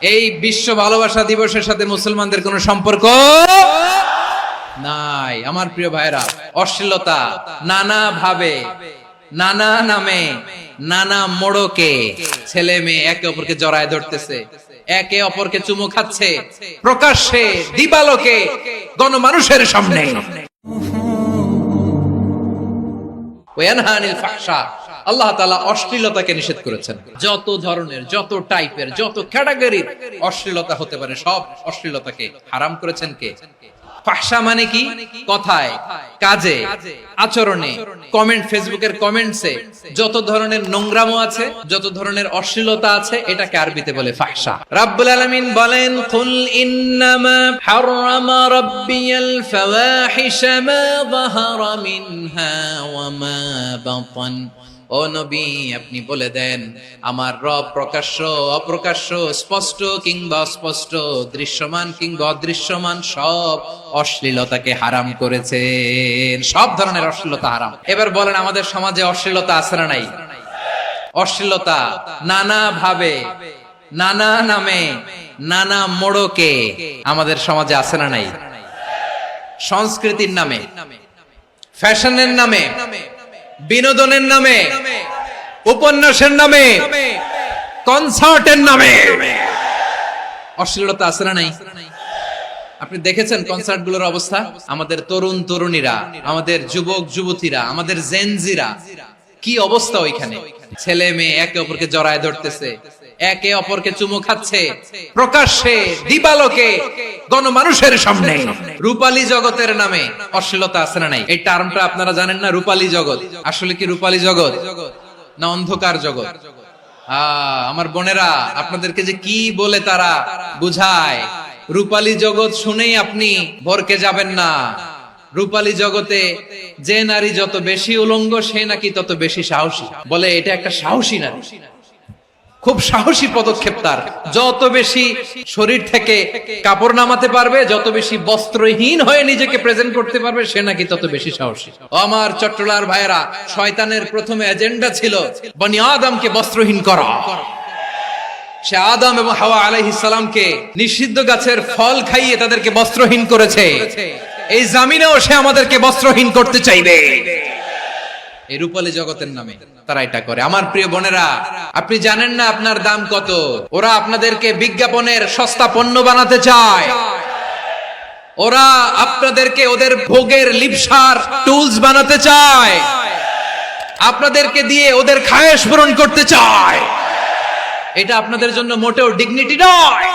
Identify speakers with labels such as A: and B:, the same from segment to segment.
A: এই বিশ্ব ভালোবাসা দিবসের সাথে মুসলমানদের কোনো সম্পর্ক নাই। আমার প্রিয় ভাইরা, অশ্লীলতা নানা ভাবে, নানা নামে, নানা মোড়কে ছেলে মেয়ে একে অপরকে জড়ায় ধরতেছে, একে অপরকে চুমু খাচ্ছে প্রকাশ্যে, দিবালোকে, গণমানুষের সামনে। ওয়ানহানিল ফাহশা, আল্লাহ তাআলা অশ্লীলতাকে নিষেধ করেছেন। যত ধরনের, যত টাইপের, যত ক্যাটাগরির অশ্লীলতা হতে পারে সব অশ্লীলতাকে হারাম করেছেন কে? ফাহশা মানে কি? কথায়, কাজে, আচরণে, কমেন্ট, ফেসবুকের কমেন্টসে যত ধরনের নোংরামো আছে, যত ধরনের অশ্লীলতা আছে, এটাকে আরবিতে বলে ফাহশা। রাব্বুল আলামিন বলেন, কুল ইন্নামা হারামা রাব্বিয়াল ফাওয়াহিশা মা যাহারা মিনহা ওয়া মা বাতান। ও নবী, আপনি বলে দেন, আমার রব প্রকাশ্য, অপ্রকাশ্য, স্পষ্ট কিংবা অস্পষ্ট, দৃশ্যমান কিংবা অদৃশ্যমান সব অশ্লীলতাকে হারাম করেছেন। সব ধরনের অশ্লীলতা হারাম। এবার বলেন, আমাদের সমাজে অশ্লীলতা আছে না নাই? অশ্লীলতা নানা ভাবে, নানা নামে, নানা মোড়কে আমাদের সমাজে আছে না নাই? সংস্কৃতির নামে, ফ্যাশনের নামে, বিনোদনের নামে, উপন্যাসের নামে, কনসার্টের নামে অশ্লীলতা আছে না নাই? আপনি দেখেছেন কনসার্ট গুলোর অবস্থা? আমাদের তরুণ তরুণীরা, আমাদের যুবক যুবতীরা, আমাদের জেনজিরা, কি অবস্থা ওইখানে? ছেলে মেয়ে একে অপরকে জড়ায় ধরতেছে, একে অপরকে চুমু খাচ্ছে প্রকাশ্যে, দিবালোকে, গণমানুষের সামনে। রূপালী জগতের নামে অশ্লীলতা আছে না নাই? এই টার্মটা আপনারা জানেন না? রূপালী জগৎ আসলে কি রূপালী জগৎ না অন্ধকার জগৎ? আমার বোনেরা, আপনাদেরকে যে কি বলে তারা বুঝায়, রূপালী জগৎ শুনেই আপনি ভরকে যাবেন না। রূপালী জগতে যে নারী যত বেশি উলঙ্গ, সে নাকি তত বেশি সাহসী। বলে এটা একটা সাহসী নারী, খুব সাহসী পদক্ষেপ তার। যত বেশি শরীর থেকে কাপড় নামাতে পারবে, যত বেশি বস্ত্রহীন হয়ে নিজেকে প্রেজেন্ট করতে পারবে, সে নাকি তত বেশি সাহসী। আমার চট্টলার ভাইয়েরা, শয়তানের প্রথমে এজেন্ডা ছিল বনি আদমকে বস্ত্রহীন করা। সে আদম এবং হাওয়া আলাইহিস সালামকে নিষিদ্ধ গাছের ফল খাইয়ে তাদেরকে বস্ত্রহীন করেছে। এই জামিনেও সে আমাদেরকে বস্ত্রহীন করতে চাইবে। এই রূপালী জগতের নামে তারা এটা করে। আমার প্রিয় বোনেরা, আপনি জানেন না আপনার দাম কত? ওরা আপনাদেরকে বিজ্ঞাপনের সস্তা পণ্য বানাতে চায়। ওরা আপনাদেরকে ওদের ভোগের লিপসার টুলস বানাতে চায়। আপনাদেরকে দিয়ে ওদের খায়েশ পূরণ করতে চায়। এটা আপনাদের জন্য মোটেও ডিগনিটি নয়,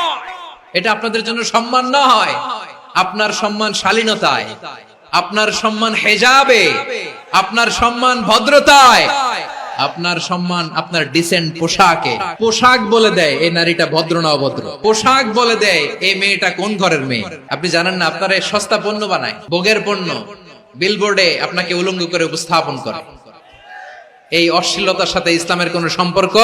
A: এটা আপনাদের জন্য সম্মান নয়। আপনার সম্মান শালীনতায়, আপনার সম্মান হেজাবে, আপনার সম্মান ভদ্রতায়, আপনার সম্মান আপনার ডিসেন্ট পোশাকে। পোশাক বলে দেয় এই নারীটা ভদ্র না অভদ্র। পোশাক বলে দেয় এই মেয়েটা কোন ঘরের মেয়ে। আপনি জানেন না? আপনারা সস্তা পণ্য বানায়, ভোগের পণ্য, বিলবোর্ডে আপনাকে উলঙ্গ করে উপস্থাপন করে। এই অশ্লীলতার সাথে ইসলামের কোন সম্পর্ক।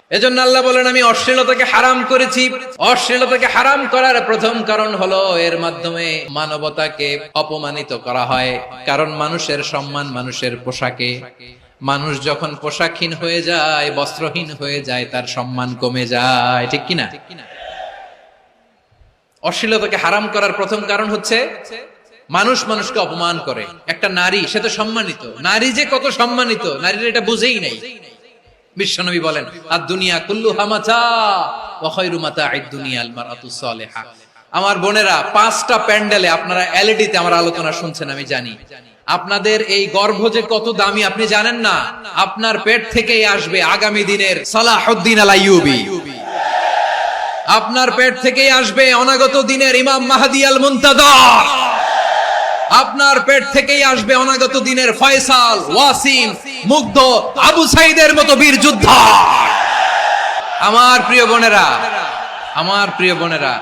A: এজন্য আল্লাহ বলেন, আমি অশ্লীলতাকে হারাম করেছি। অশ্লীলতাকে হারাম করার প্রথম কারণ হলো এর মাধ্যমে মানবতাকে অপমানিত করা হয়। কারণ মানুষের সম্মান মানুষের পোশাকে। মানুষ যখন পোশাকহীন হয়ে যায়, বস্ত্রহীন হয়ে যায়, তার সম্মান কমে যায়। ঠিক কিনা? অশ্লীলতাকে হারাম করার প্রথম কারণ হচ্ছে মানুষ মানুষকে অপমান করে। একটা নারী, সে তো সম্মানিত। নারী যে কত সম্মানিত, নারীরা এটা বুঝেই নাই। বিশ্বনবী বলেন, আদ-দুনিয়া কুল্লুহা মাতা ওয়া খায়রু মাতা'আদ দুনিয়া আল মারআতুস সালিহা। আমার বোনেরা, 5টা প্যান্ডেলে আপনারা এলইডিতে আমার আলোচনা শুনছেন, আমি জানি। আপনাদের এই গর্ভ যে কত দামি আপনি জানেন না। আপনার পেট থেকেই আসবে আগামী দিনের সালাহুদ্দিন আল আইয়ুবী। আপনার পেট থেকেই আসবে অনাগত দিনের ইমাম মাহদী আল মুনতাযর। আপনার পেট থেকেই আসবে অনাগত দিনের ফয়সাল, ওয়াসিম, মুগ্ধ, আবু সাইদের মতো বীর যোদ্ধা। আমার প্রিয় বোনেরা, আমার প্রিয় বোনেরা,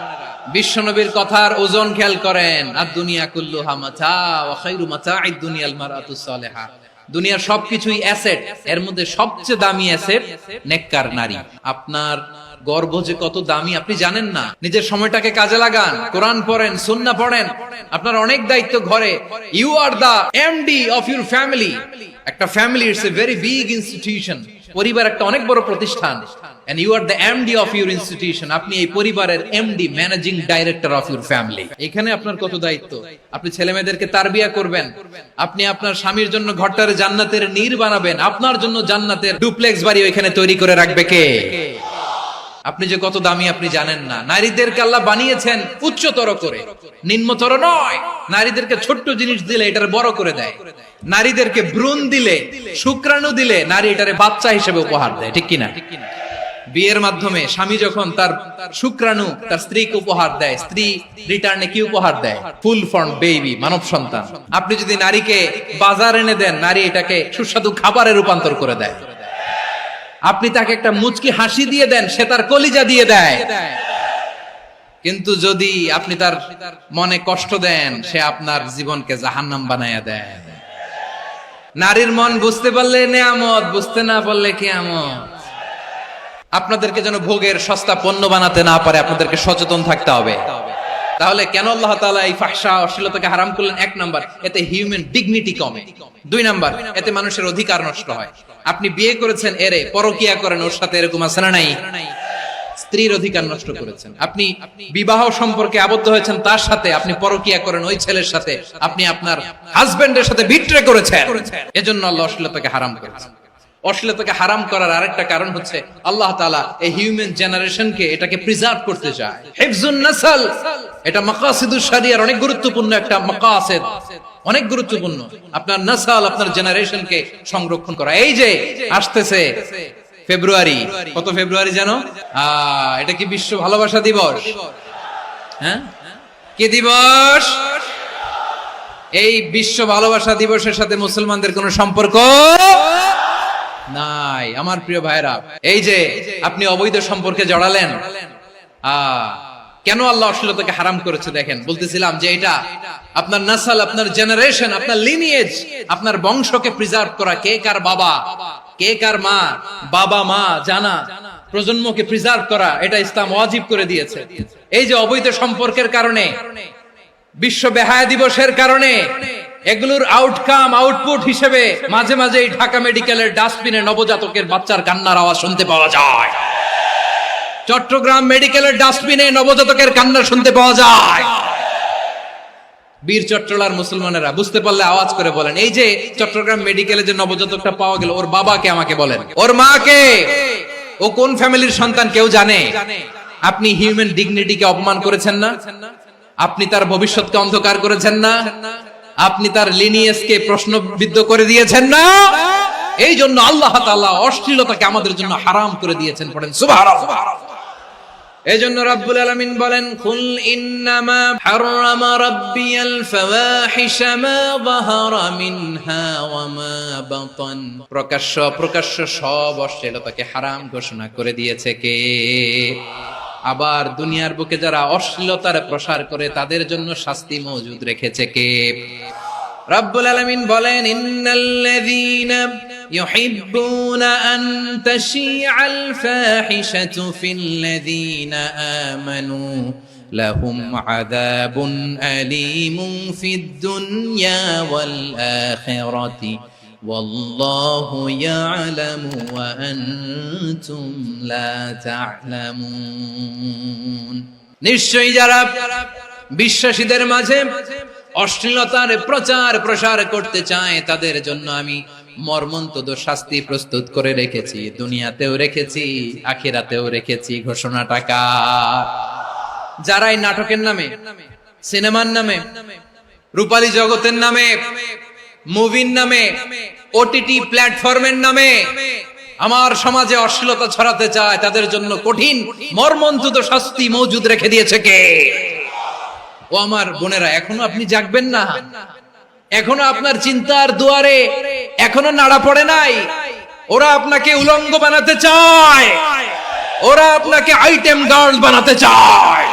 A: বিশ্বনবীর কথার ওজন খেয়াল করেন। আদ-দুনিয়া কুল্লুহা মাতা ওয়া খায়রু মাতা'আদ দুনিয়া আল মারআতুস সালিহা। দুনিয়ার সবকিছুই অ্যাসেট, এর মধ্যে সবচেয়ে দামি অ্যাসেট নেককার নারী। আপনার গর্ভ যে কত দামি আপনি জানেন না। নিজের সময়টাকে কাজে লাগান, কোরআন পড়েন, সুন্নাহ পড়েন। আপনার অনেক দায়িত্ব ঘরে। You are the MD of your family. একটা family it's a very big institution. পরিবার একটা অনেক বড় প্রতিষ্ঠান। and you are the MD of your institution, আপনি এই পরিবারের MD, managing director of your family. এখানে আপনার কত দায়িত্ব। আপনি ছেলেমেয়েদেরকে তারবিয়া করবেন, আপনি আপনার স্বামীর জন্য ঘরটারে জান্নাতের নীর বানাবেন, আপনার জন্য জান্নাতের ডুপ্লেক্স বাড়ি ওইখানে তৈরি করে রাখবে কে? আপনি যে কত দামি আপনি জানেন না। নারীদেরকে আল্লাহ বানিয়েছেন উচ্চতর করে, নিম্নতর নয়। নারীদেরকে ছোট্ট জিনিস দিলে এটারে বড় করে দেয়, নারীদেরকে ভ্রূণ দিলে, শুক্রাণু দিলে নারী এটারে বাচ্চা হিসেবে উপহার দেয়, ঠিক কিনা? বিয়ের মাধ্যমে স্বামী যখন তার শুক্রাণু তার স্ত্রীকে উপহার দেয়, স্ত্রী রিটার্নে কি উপহার দেয়? ফুল ফর্ম বেবি, মানব সন্তান। আপনি যদি নারীকে বাজার এনে দেন, নারী এটাকে সুস্বাদু খাবারে রূপান্তর করে দেয়। আপনি তাকে একটা মুচকি হাসি দিয়ে দেন, সে তার কলিজা দিয়ে দেয়। কিন্তু যদি আপনি তার মনে কষ্ট দেন, সে আপনার জীবনকে জাহান্নাম বানায়া দেয়। নারীর মন বুঝতে পারলে নেয়ামত, বুঝতে না পারলে কিয়ামত। আপনাদেরকে যেন ভোগের সস্তা পণ্য বানাতে না পারে, আপনাদেরকে সচেতন থাকতে হবে। তাহলে কেন আল্লাহ তাআলা এই ফাহশা অশ্লীলতাকে হারাম করলেন? এক নাম্বার, এতে হিউম্যান ডিগনিটি কমে। দুই নাম্বার, এতে মানুষের অধিকার নষ্ট হয়। আপনি বিয়ে করেছেন, এরে পরকিয়া করেন, ওর সাথে এরকম আছে না নাই? স্ত্রীর অধিকার নষ্ট করেছেন। আপনি বিবাহ সম্পর্কে আবদ্ধ হয়েছেন তার সাথে, আপনি পরকিয়া করেন ওই ছেলের সাথে, আপনি আপনার হাজবেন্ডের সাথে বিট্রে করেছেন। এজন্য আল্লাহ অশ্লীলতাকে হারাম করেছেন। অশ্লীলতাকে হারাম করার আরেকটা কারণ হচ্ছে আল্লাহ তাআলা এই হিউম্যান জেনারেশনকে এটাকে প্রিজার্ভ করতে চায়। হিফজুন নাসল, এটা মাকাসিদুশ শরিয়ার অনেক গুরুত্বপূর্ণ একটা মাকাসিদ, অনেক গুরুত্বপূর্ণ। আপনার নাসল, আপনার জেনারেশনকে সংরক্ষণ করা। এই যে আসতেছে ফেব্রুয়ারি, কত ফেব্রুয়ারি জানো? এটা কি বিশ্ব ভালোবাসা দিবস? হ্যাঁ, কি দিবস? এই বিশ্ব ভালোবাসা দিবসের সাথে মুসলমানদের কোনো সম্পর্ক নাই। আমার প্রিয় ভাইরা, এই যে আপনি অবৈধ সম্পর্কে জড়ালেন, কেন আল্লাহ অশ্লীলতাকে হারাম করেছে দেখেন। বলতেছিলাম যে এটা আপনার নাসল, আপনার জেনারেশন, আপনার লিনিয়েজ, আপনার বংশকে প্রিজার্ভ করা। কে কার বাবা, কে কার মা, বাবা মা জানা, প্রজন্মকে প্রিজার্ভ করা, এটা ইসলাম ওয়াজিব করে দিয়েছে। এই যে অবৈধ সম্পর্কের কারণে, বিশ্ব বেহায়া দিবসের কারণে, এগুলোর আউটকাম, আউটপুট হিসেবে মাঝে মাঝে ঢাকা মেডিকেলের ডাস্টবিনে নবজাতকের বাচ্চার কান্নার আওয়াজ শুনতে পাওয়া যায়। চট্টগ্রাম মেডিকেলের ডাস্টবিনে নবজাতকের কান্না শুনতে পাওয়া যায়। বীর চট্টলার মুসলমানেরা বুঝতে পারলে আওয়াজ করে বলেন, এই যে চট্টগ্রাম মেডিকেলে যে নবজাতকটা পাওয়া গেল, ওর বাবাকে আমাকে বলেন, ওর মাকে, ও কোন ফ্যামিলির সন্তান কেউ জানে? আপনি হিউম্যান ডিগনিটিকে অপমান করেছেন না? আপনি তার ভবিষ্যৎকে অন্ধকার করেছেন না? আপনি তার লিনিয়েজকে প্রশ্নবিদ্ধ করে দিয়েছেন না? এই জন্য আল্লাহ তাআলা অশ্লীলতাকে আমাদের জন্য হারাম করে দিয়েছেন। পড়েন সুবহানাল্লাহ। এই জন্য রব্বুল আলামিন বলেন, কুল ইন্নামা হারামা রাব্বিয়াল ফাওয়াহিশা মা যাহারা মিনহা ওয়া মা বাতান। প্রকাশ্য অপ্রকাশ্য সব অশ্লীলতাকে হারাম ঘোষণা করে দিয়েছে কে? আবার দুনিয়ার বুকে যারা অশ্লীলতার প্রসার করে তাদের জন্য শাস্তি মজুদ রেখেছে কে? রব্বুল আলামিন বলেন, ইন্নাল্লাযীনা ইউহিব্বুনা আন তাশিআল ফাহিশাতু ফিল্লাযীনা আমানু লাহুম আযাবুন আলীমুন ফিদ দুনিয়া ওয়াল আখিরাতি ওয়াল্লাহু ইয়ালামু ওয়া আনতুম লা তা'লামুন। নিশ্চয়ই যারা বিশ্বাসীদের মাঝে অশ্লীলতার প্রচার প্রসার করতে চায় তাদের জন্য আমি মর্মন্তুদ শাস্তি প্রস্তুত করে রেখেছি, দুনিয়াতেও রেখেছি, আখিরাতেও রেখেছি। ঘোষণাটা কার? যারা এই নাটকের নামে, সিনেমার নামে, রূপালী জগতের নামে, মুভির নামে, ওটিটি প্ল্যাটফর্মের নামে আমার সমাজে অশ্লীলতা ছড়াতে চায়, তাদের জন্য কঠিন মর্মন্তুদ শাস্তি মজুদ রেখে দিয়েছে কে? ও আমার বোনেরা, এখনো আপনি জাগবেন না? এখনো আপনার চিন্তার দুয়ারে এখনো নাড়া পড়ে নাই? ওরা আপনাকে উলঙ্গ বানাতে চায়, ওরা আপনাকে আইটেম গার্ল বানাতে চায়।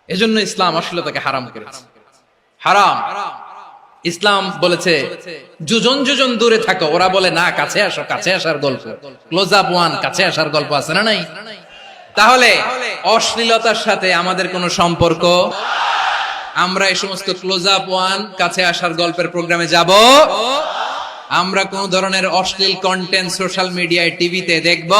A: এজন্য ইসলাম অশ্লীলতাকে হারাম করেছে। হারাম। ইসলাম বলেছে যোজন যোজন দূরে থাকো, ওরা বলে না কাছে আসো, কাছে আসার গল্প, ক্লোজ আপ ওয়ান, কাছে আসার গল্প আছে না নাই? তাহলে অশ্লীলতার সাথে আমাদের কোনো সম্পর্ক? আমরা এই সমস্ত ক্লোজ আপ ওয়ান, কাছে আসার গল্পের প্রোগ্রামে যাব আমরা কোন ধরনের অশ্লীল কন্টেন্ট সোশ্যাল মিডিয়ায় টিভিতে দেখব